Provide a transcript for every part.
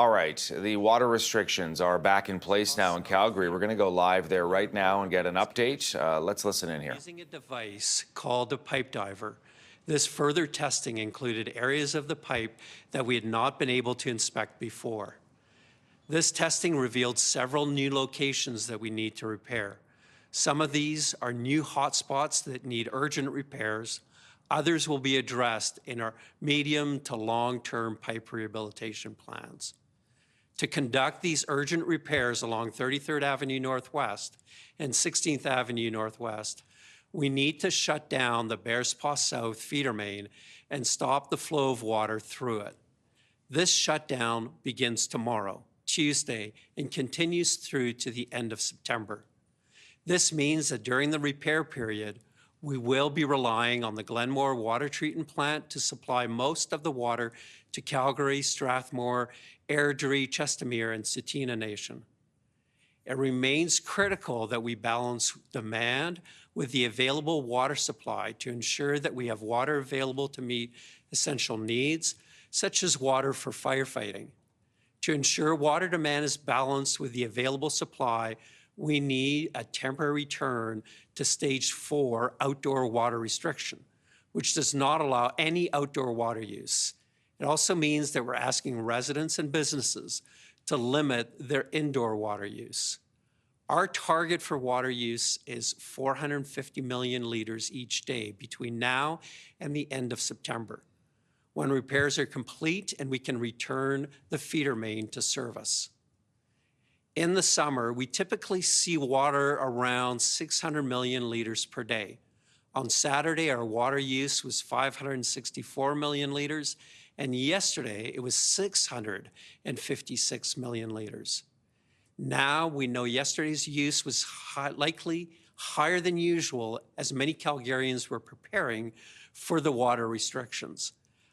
All right, the water restrictions are back in place now in Calgary. We're going to go live there right now and get an update. Let's listen in here. Using a device called a pipe diver, this further testing included areas of the pipe that we had not been able to inspect before. This testing revealed several new locations that we need to repair. Some of these are new hotspots that need urgent repairs. Others will be addressed in our medium to long-term pipe rehabilitation plans. To conduct these urgent repairs along 33rd Avenue Northwest and 16th Avenue Northwest, we need to shut down the Bearspaw South feeder main and stop the flow of water through it. This shutdown begins tomorrow, Tuesday, and continues through to the end of September. This means that during the repair period, we will be relying on the Glenmore Water Treatment Plant to supply most of the water to Calgary, Strathmore, Airdrie, Chestermere, and Tsuut'ina Nation. It remains critical that we balance demand with the available water supply to ensure that we have water available to meet essential needs, such as water for firefighting. To ensure water demand is balanced with the available supply, we need a temporary return to Stage 4 outdoor water restriction, which does not allow any outdoor water use. It also means that we're asking residents and businesses to limit their indoor water use. Our target for water use is 450 million liters each day between now and the end of September, when repairs are complete and we can return the feeder main to service. In the summer, we typically see water around 600 million liters per day. On Saturday, our water use was 564 million liters, and yesterday it was 656 million liters. Now we know yesterday's use was likely higher than usual, as many Calgarians were preparing for the water restrictions.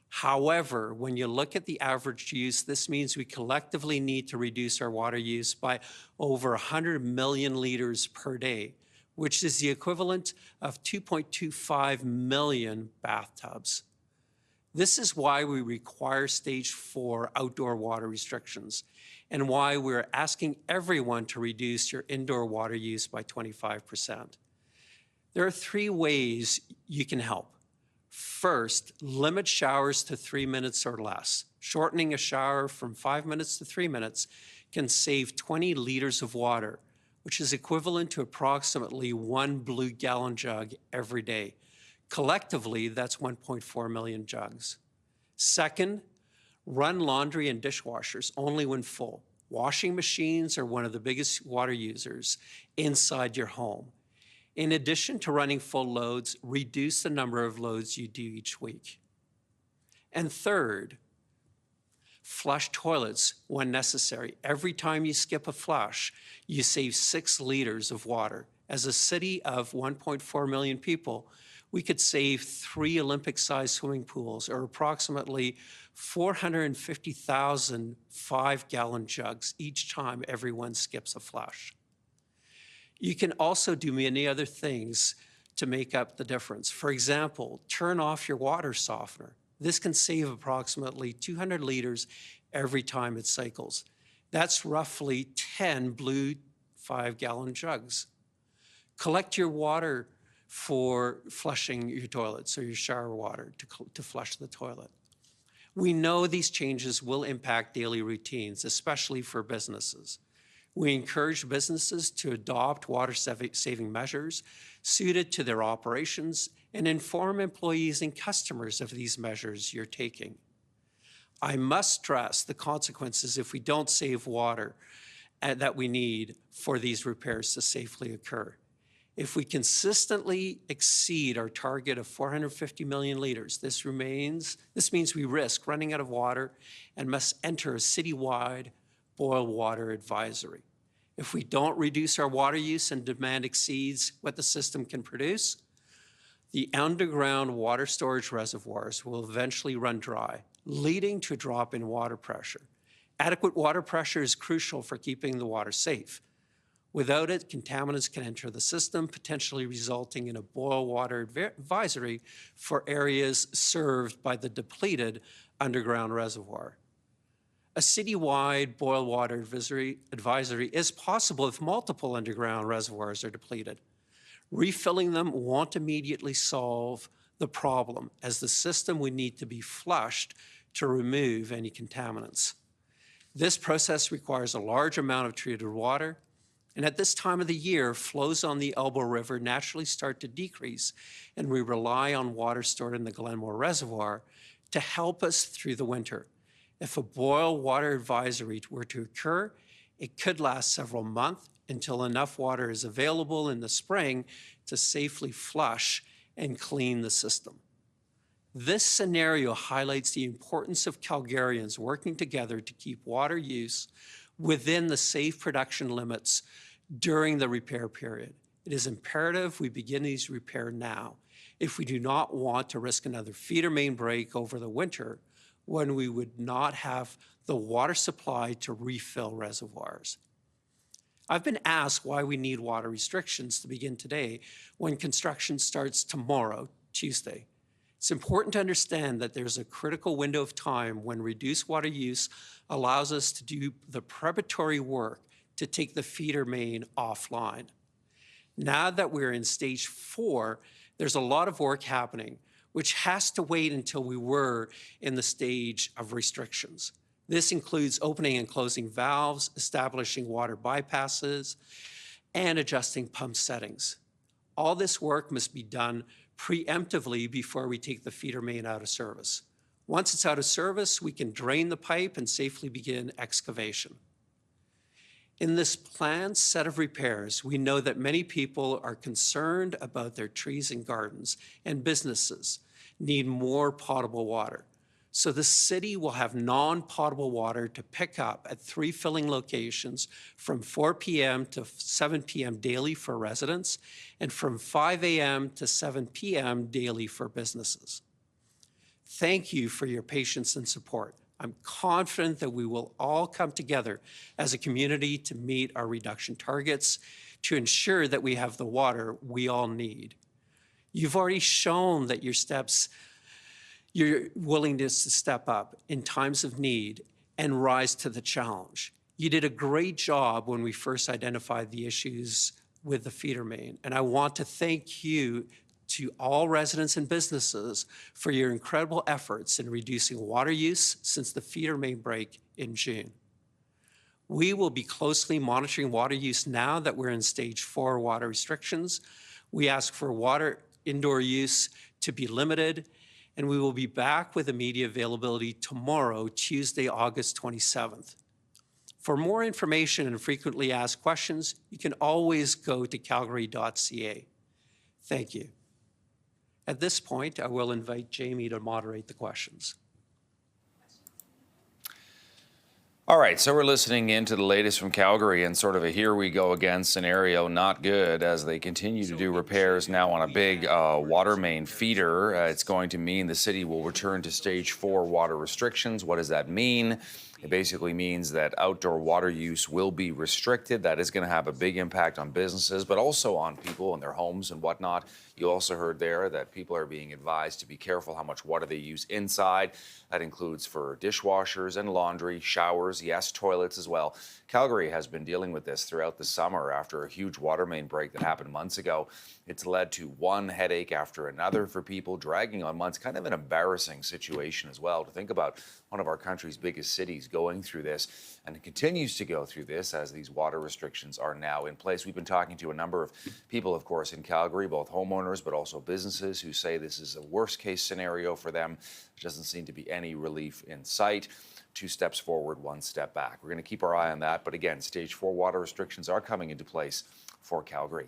However, when you look at the average use, this means we collectively need to reduce our water use by over 100 million liters per day, which is the equivalent of 2.25 million bathtubs. This is why we require Stage 4 outdoor water restrictions and why we're asking everyone to reduce your indoor water use by 25%. There are 3 ways you can help. First, limit showers to 3 minutes or less. Shortening a shower from 5 minutes to 3 minutes can save 20 liters of water, which is equivalent to approximately 1 blue gallon jug every day. Collectively, that's 1.4 million jugs. Second, run laundry and dishwashers only when full. Washing machines are one of the biggest water users inside your home. In addition to running full loads, reduce the number of loads you do each week. And third, flush toilets when necessary. Every time you skip a flush, you save 6 liters of water. As a city of 1.4 million people, we could save 3 Olympic-sized swimming pools, or approximately 450,000 5-gallon jugs each time everyone skips a flush. You can also do many other things to make up the difference. For example, turn off your water softener. This can save approximately 200 liters every time it cycles. That's roughly 10 blue 5-gallon jugs. Collect your water for flushing your toilets or your shower water to flush the toilet. We know these changes will impact daily routines, especially for businesses. We encourage businesses to adopt water-saving measures suited to their operations and inform employees and customers of these measures you're taking. I must stress the consequences if we don't save water that we need for these repairs to safely occur. If we consistently exceed our target of 450 million liters, this means we risk running out of water and must enter a citywide boil water advisory. If we don't reduce our water use and demand exceeds what the system can produce, the underground water storage reservoirs will eventually run dry, leading to a drop in water pressure. Adequate water pressure is crucial for keeping the water safe. Without it, contaminants can enter the system, potentially resulting in a boil water advisory for areas served by the depleted underground reservoir. A citywide boil water advisory is possible if multiple underground reservoirs are depleted. Refilling them won't immediately solve the problem, as the system would need to be flushed to remove any contaminants. This process requires a large amount of treated water, and at this time of the year, flows on the Elbow River naturally start to decrease, and we rely on water stored in the Glenmore Reservoir to help us through the winter. If a boil water advisory were to occur, it could last several months until enough water is available in the spring to safely flush and clean the system. This scenario highlights the importance of Calgarians working together to keep water use within the safe production limits during the repair period. It is imperative we begin these repairs now if we do not want to risk another feeder main break over the winter when we would not have the water supply to refill reservoirs. I've been asked why we need water restrictions to begin today when construction starts tomorrow, Tuesday. It's important to understand that there's a critical window of time when reduced water use allows us to do the preparatory work to take the feeder main offline. Now that we're in stage 4, there's a lot of work happening, which has to wait until we were in the stage of restrictions. This includes opening and closing valves, establishing water bypasses, and adjusting pump settings. All this work must be done preemptively before we take the feeder main out of service. Once it's out of service, we can drain the pipe and safely begin excavation. In this planned set of repairs, we know that many people are concerned about their trees and gardens, and businesses need more potable water. So the city will have non-potable water to pick up at 3 filling locations from 4 p.m. to 7 p.m. daily for residents and from 5 a.m. to 7 p.m. daily for businesses. Thank you for your patience and support. I'm confident that we will all come together as a community to meet our reduction targets to ensure that we have the water we all need. You've already shown that your willingness to step up in times of need and rise to the challenge. You did a great job when we first identified the issues with the feeder main, and I want to thank you to all residents and businesses for your incredible efforts in reducing water use since the feeder main break in June. We will be closely monitoring water use now that we're in stage 4 water restrictions. We ask for water indoor use to be limited, and we will be back with immediate availability tomorrow, Tuesday, August 27th. For more information and frequently asked questions, you can always go to calgary.ca. Thank you. At this point, I will invite Jamie to moderate the questions. All right, so we're listening in to the latest from Calgary and sort of a here we go again scenario, not good, as they continue to do repairs now on a big water main feeder. It's going to mean the city will return to stage 4 water restrictions. What does that mean? It basically means that outdoor water use will be restricted. That is going to have a big impact on businesses, but also on people and their homes and whatnot. You also heard there that people are being advised to be careful how much water they use inside. That includes for dishwashers and laundry, showers, yes, toilets as well. Calgary has been dealing with this throughout the summer after a huge water main break that happened months ago. It's led to one headache after another for people, dragging on months, kind of an embarrassing situation as well to think about one of our country's biggest cities going through this, and it continues to go through this as these water restrictions are now in place. We've been talking to a number of people, of course, in Calgary, both homeowners but also businesses, who say this is a worst case scenario for them. There doesn't seem to be any relief in sight. 2 steps forward, 1 step back. We're going to keep our eye on that, but again, stage 4 water restrictions are coming into place for Calgary.